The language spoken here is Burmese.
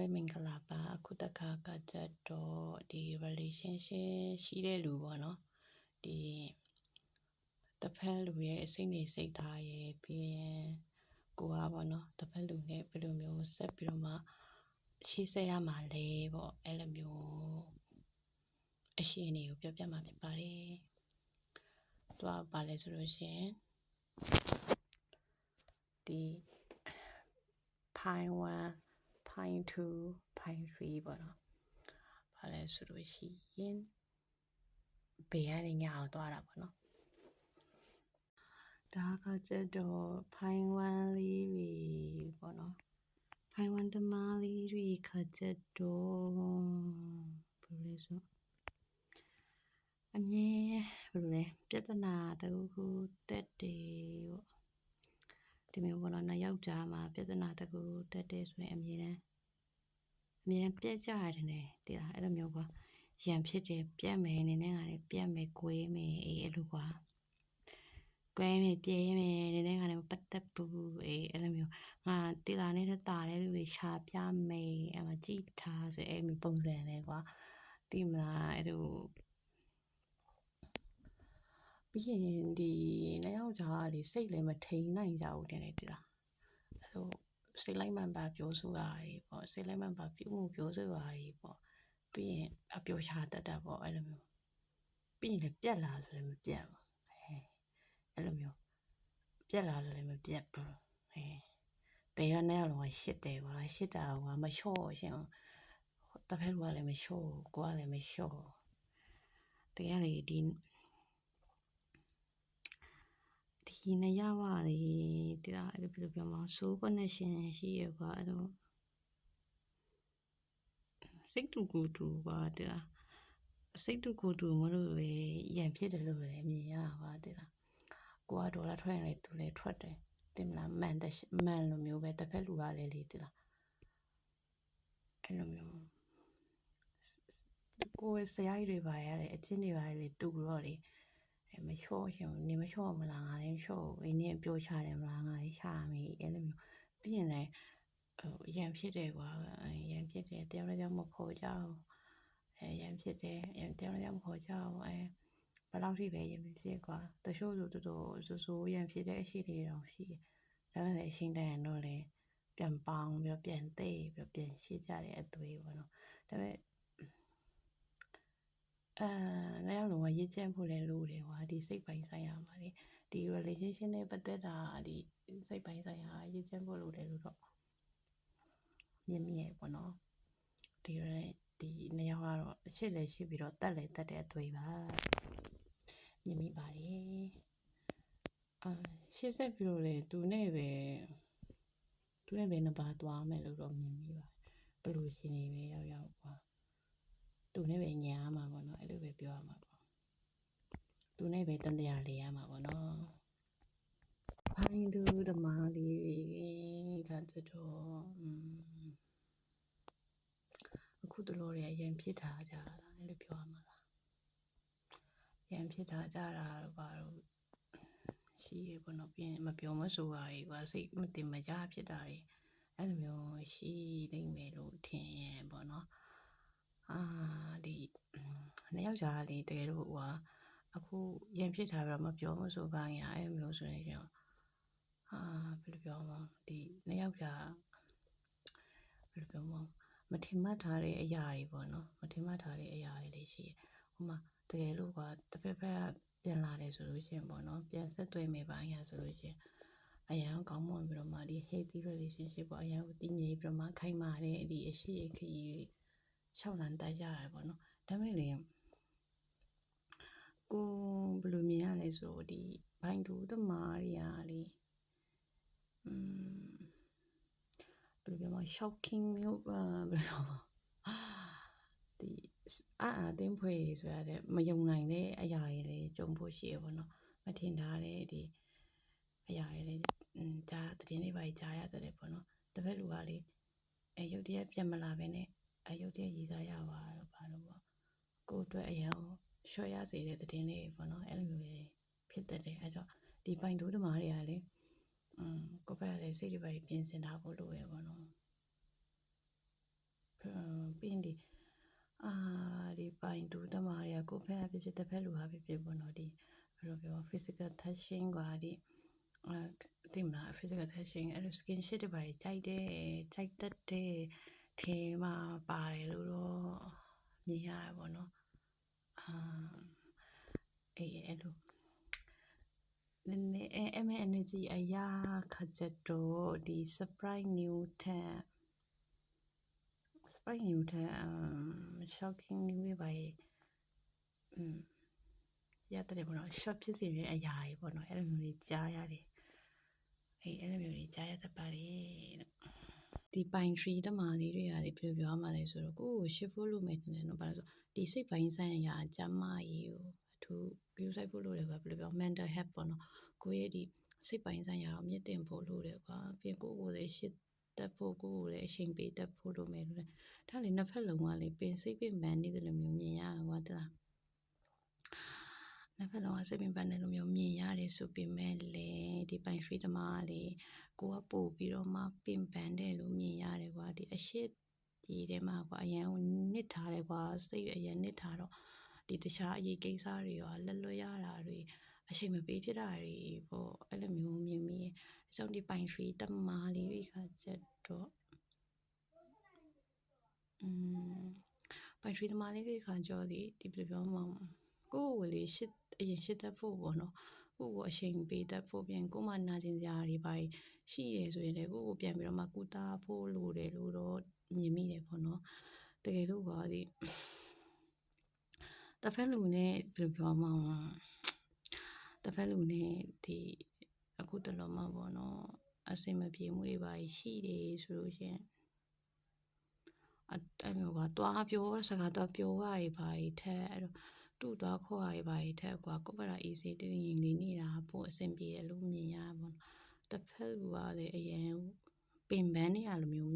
ပဲမင်္ဂလာပါအခုတခါကကြတော့ဒီ relationship ရှိတဲ့လူပေါ့နော်ဒီတစ်ဖက်လူရဲ့စိတ်နေစိတ်ထားရဲ့ပြီးရင်ကိုကပေါ့နော်တစ်ဖက်လူနဲ့ဘယ်လိုမျိုးဆက်ပြီးတော့မှရှေ့ဆက်ရမှာလဲပေါ့အဲ့လိုမျိုးအရှိန်တွေကိုပြောပြမှာဖြစ်ပါတယ်သူကပါလဲဆိုလို့ရှင်ဒီ Pi1 Pi2 Pi3 ပေါ့နော်ဘာလဲဆိုလို့ရှိရင်ဘေးကနေညအောင်သွားတာပေါ့နော်ဒါကကြတော့ Pi1 လေးတွေပေါ့နော် Pi1 သမားလေးတွေခါကြတော့ဘယ်လိုလဲဆိုအမြဲဘယ်လိုလဲပြဿနာတခုတက်တယ်ပေါ့ဒီမျိုးပေါ့နော်နှစ်ယောက်ကြားမှာပြဿနာတခုတက်တယ်ဆိုရင်အမြဲတမ်းပြက်ကြရတယ်နဲ့တည်လားအဲ့လိုမျိုးကွာရံဖြစ်တယ်ပြက်မယ်နေနဲ့ကလည်းပြက်မယ်ကွေးမယ်အေးအဲ့လိုကွာကွဲမယ်ပြေးမယ်နေနဲ့ကလည်းပတ်သက်ဘူးအေးအဲ့လိုမျိုးငါတည်လားနေတဲ့တာတဲ့လူတွေရှာပြမယ်အဲ့မှာကြည့်ထားဆိုအဲ့မျိုးပုံစံလေးကွာတည်မလားအဲ့လိုပြီးရင်ဒီနှစ်ယောက်ကြားကလေစိတ်လည်းမထိန်နိုင်ကြဘူးတဲ့တည်လားအဲ့လိုစိတ်လိုက်မှန်ပါပြောဆိုတာကြီးပေါ့စိတ်လိုက်မှန်ပါပြုမှုပြောဆိုတာကြီးပေါ့ပြီးရင်အပြောချတတ်တာပေါ့အဲ့လိုမျိုးပြီးရင်လည်းပြက်လာဆိုလည်းမပြက်ဘူးအဲ့လိုမျိုးပြက်လာဆိုလည်းမပြက်ဘူးတေရနဲ့တော့ရှစ်တယ်ကွာရှစ်တာကွာမလျှော့ရှင်တစ်ဖက်ကလည်းမလျှော့ကိုကလည်းမလျှော့တရားလေဒီနှစ်ယောက်ကလေတရားအဲ့လိုပြောမှာ soul connection ရှိရကွာအဲ့လိုစိတ်တူကိုယ်တူကွာတရားစိတ်တူကိုယ်တူမလို့ပဲရံဖြစ်တယ်လို့ပဲမြင်ရကွာတရားကိုကဒေါ်လာထွက်ရင်လည်းသူလည်းထွက်တယ်တင်မလားမှန်လိုမျိုးပဲတစ်ဖက်လူကလည်းလေတရားအဲ့လိုမျိုးကိုယ်ဆရာကြီးတွေပါရတယ်အချင်းတွေပါလေတူတော့လေမလျှော့ရှင်နေမလျှော့မလားငါလည်းလျှော့ဘူးနေပြောချတယ်မလားငါလည်းရှာမိအဲ့လိုမျိုးပြီးရင်လည်းရံဖြစ်တယ်ကွာရံဖြစ်တယ်တယောက်နဲ့တယောက်မခေါ်ကြဘူးရံဖြစ်တယ်တယောက်နဲ့တယောက်မခေါ်ကြဘူးဘယ်လောက်ထိပဲရံဖြစ်ကွာတချို့ဆိုတော်ဆိုရံဖြစ်တဲ့အရှိတွေတော့ရှိတယ်ဒါပေမဲ့အရှင်းတန်တော့လေပြန်ပေါင်းပြီးပြန်သိပြီးပြန်ရှိကြတဲ့အသွေးပေါ့နော်ဒါပေမဲ့လည်းအောင်လုံးဝရည်ကျက်ဖို့လည်းလိုတယ်ကွာဒီစိတ်ပိုင်းဆိုင်ရာမှာလေဒီ relationship နဲ့ပတ်သက်တာဒီစိတ်ပိုင်းဆိုင်ရာရည်ကျက်ဖို့လိုတယ်လို့တော့မြင်မိရပေါ့နော်ဒီနှစ်ယောက်ကတော့အချစ်လည်းရှိပြီးတော့တက်လည်းတက်တဲ့အသွေးပါမြင်မိပါတယ်ရှစ်ဆက်ပြီးတော့လေသူနဲ့ပဲနှစ်ပါးသွားမယ်လို့တော့မြင်မိပါတယ်ဘယ်လိုရှင်နေပဲရောက်ကွာသူနဲ့ပဲညာမှာပေါ့နော်အဲ့လိုပဲပြောရမှာပေါ့သူနဲ့ပဲတန်တရားလေးရမှာပေါ့နော်ဖိုင်းသူဓမ္မလေးတွေကကြတော့အခုတလို့ရရင်ဖြစ်ထားကြတာအဲ့လိုပြောရမှာလားရန်ဖြစ်ထားကြတာတော့ဘာလို့ရှိရပေါ့နော်ပြင်မပြောမဆိုပါဘူးကွာစိတ်မတင်မကြဖြစ်တာတွေအဲ့လိုမျိုးရှိနေမယ်လို့ထင်ရင်ပေါ့နော်ဒီနှစ်ယောက်ကြားလေးတကယ်လို့ဟိုအခုရန်ဖြစ်ထားပြီးတော့မပြောမဆိုပါရင်အဲ့လိုမျိုးဆိုရင်ကျွန်တော်ဘယ်လိုပြောမလဲဒီနှစ်ယောက်ကြားဘယ်လိုပြောမလဲမထင်မှတ်ထားတဲ့အရာတွေပေါ့နော်မထင်မှတ်ထားတဲ့အရာတွေရှိတယ်ဟိုမှာတကယ်လို့ကတစ်ဖက်ကပြန်လာတယ်ဆိုလို့ရှိရင်ပေါ့နော်ပြန်ဆက်သွယ်မယ်ပါညာဆိုလို့ရှိရင်အရန်ကောင်းမွန်ပြီးတော့မှဒီ healthy relationship ပေါ့အရန်ကိုတည်မြဲပြီးတော့မှခိုင်မာတဲ့ဒီအရှိအခရီးရှောက်လန်းတိုက်ကြရပေါ့နော်ဒါပေမဲ့လေကိုဘယ်လိုမြင်ရလဲဆိုဒီဘိုင်းတူသမားတွေကလေဘယ်လိုပြောမလဲ shocking မျိုးဘယ်လိုဒီတင်းဖွေဆိုရတဲ့မယုံနိုင်တဲ့အရာတွေလေကြုံဖို့ရှိရပေါ့နော်မထင်ထားတဲ့ဒီအရာတွေလေကြားသတင်းတွေပါကြားရတယ်ပေါ့နော်တစ်ဖက်လူကလေရုပ်တရက်ပြန်မလာပဲနဲ့ရုပ်တရက်ရည်စားရပါတော့ဘာလို့ပေါ့ကိုအတွက်အရင်ရှော့ရစေတဲ့သတင်းတွေပေါ့နော်အဲ့လိုမျိုးတွေဖြစ်တတ်တယ်အဲကြောင့်ဒီပိုင်တိုးသမားတွေကလေကိုယ့်ဘက်ကလည်းစိတ်တွေပါပြင်ဆင်ထားဖို့လိုရပေါ့နော် ပြီးရင်ဒီပိုင်တူတမားတွေကကိုယ်ဖက်ဖြစ်တစ်ဖက်လူဟာဖြစ်ပေါ့နော်ဒီဘယ်လိုပြော physical touching กว่าဒီသိမလား physical touching အဲ့လို skinship တွေပါကြိုက်တတ်တဲ့ထဲမှာပါတယ်လို့တော့မြင်ရတာပေါ့နော်အဲ့လိုနည်းနည်းenergy အရာခါချက်တော့ဒီ surprise new ထက် shocking new တွေပါရတယ်ပေါ့နော် short ဖြစ်စေရဲ့အရာတွေပေါ့နော်အဲ့လိုမျိုးတွေကြားရတယ်အဲ့လိုမျိုးတွေကြားရတတ်ပါတယ်ဒီပိုင် tree တမားလေးတွေကလေဘယ်လိုပြောမှလဲဆိုတော့ကိုယ့်ကို shift ဖို့လုပ်မယ်ထင်တယ်နော်ဘာလို့ဆိုဒီစိတ်ပိုင်းဆိုင်ရာကျန်းမာရေးကိုအထူး view ဆိုင်ဖို့လုပ်တယ်ကွာဘယ်လိုပြော mental health ပေါ့နော်ကိုယ့်ရဲ့ဒီစိတ်ပိုင်းဆိုင်ရာကိုမြင့်တင်ဖို့လုပ်တယ်ကွာပြင်ကိုယ့်ကိုယ်လည်း shift တက်ဖို့ကိုယ့်ကိုလည်းအချိန်ပေးတက်ဖို့လုပ်မယ်လို့လေဒါလေနှစ်ဖက်လုံးကလေပင်စိတ်ပင်ပန်းနေတယ်လို့မျိုးမြင်ရကွာတလားနှစ်ဖက်လုံးကစိတ်ပင်ပန်းတယ်လို့မျိုးမြင်ရတယ်ဆိုပေမဲ့လေဒီပိုင် free တမားလေကိုကပို့ပြီးတော့မှပင်ပန်းတယ်လို့မြင်ရတယ်ကွာဒီအရှိဒီထဲမှာကွာအရန်ကိုနစ်ထားတယ်ကွာစိတ်အရန်နစ်ထားတော့ဒီတခြားအရေးကိစ္စတွေရောလက်လွတ်ရတာတွေအချိန်မပေးဖြစ်တာတွေပေါ့အဲ့လိုမျိုးမြင်မိရဲ့အကြောင်းဒီပိုင် free တမားလေးတွေကချက်တော့ပိုင် free တမားလေးတွေခါကြောဒီဘယ်လိုပြောမှာကိုယ့်ကိုလေအရင်ရှစ်တက်ဖို့ပေါ့နော်ကိုယ့်ကိုအချိန်ပေးတတ်ဖို့ပြန်ကိုယ်မှနာကျင်စရာတွေပါရှိရဆိုရင်လည်းကိုယ့်ကိုပြန်ပြီးတော့မှကုသဖို့လိုတယ်လို့တော့မြင်မိတယ်ပေါ့နော်တကယ်လို့ကဒီတစ်ဖက်လူနဲ့ဘယ်လိုပြောမှာတစ်ဖက်လူနဲ့ဒီအခုတလုံးမှာပေါ့နော်အဆင်မပြေမှုတွေပါရှိတယ်ဆိုလို့ရှင်အဲ့မျိုးကတွားပြောစကားတော့ပြောရတွေပါထက်အဲ့တော့တူသွားခေါ်ရတွေပါထက်ကွာကိုယ့်ဘာသာ easy တင်းရင်လေးနေတာပို့အဆင်ပြေတယ်လို့မြင်ရပါဘောတစ်ဖက်လူကလည်းအရင်ပင်ပန်းနေရလိုမျိုး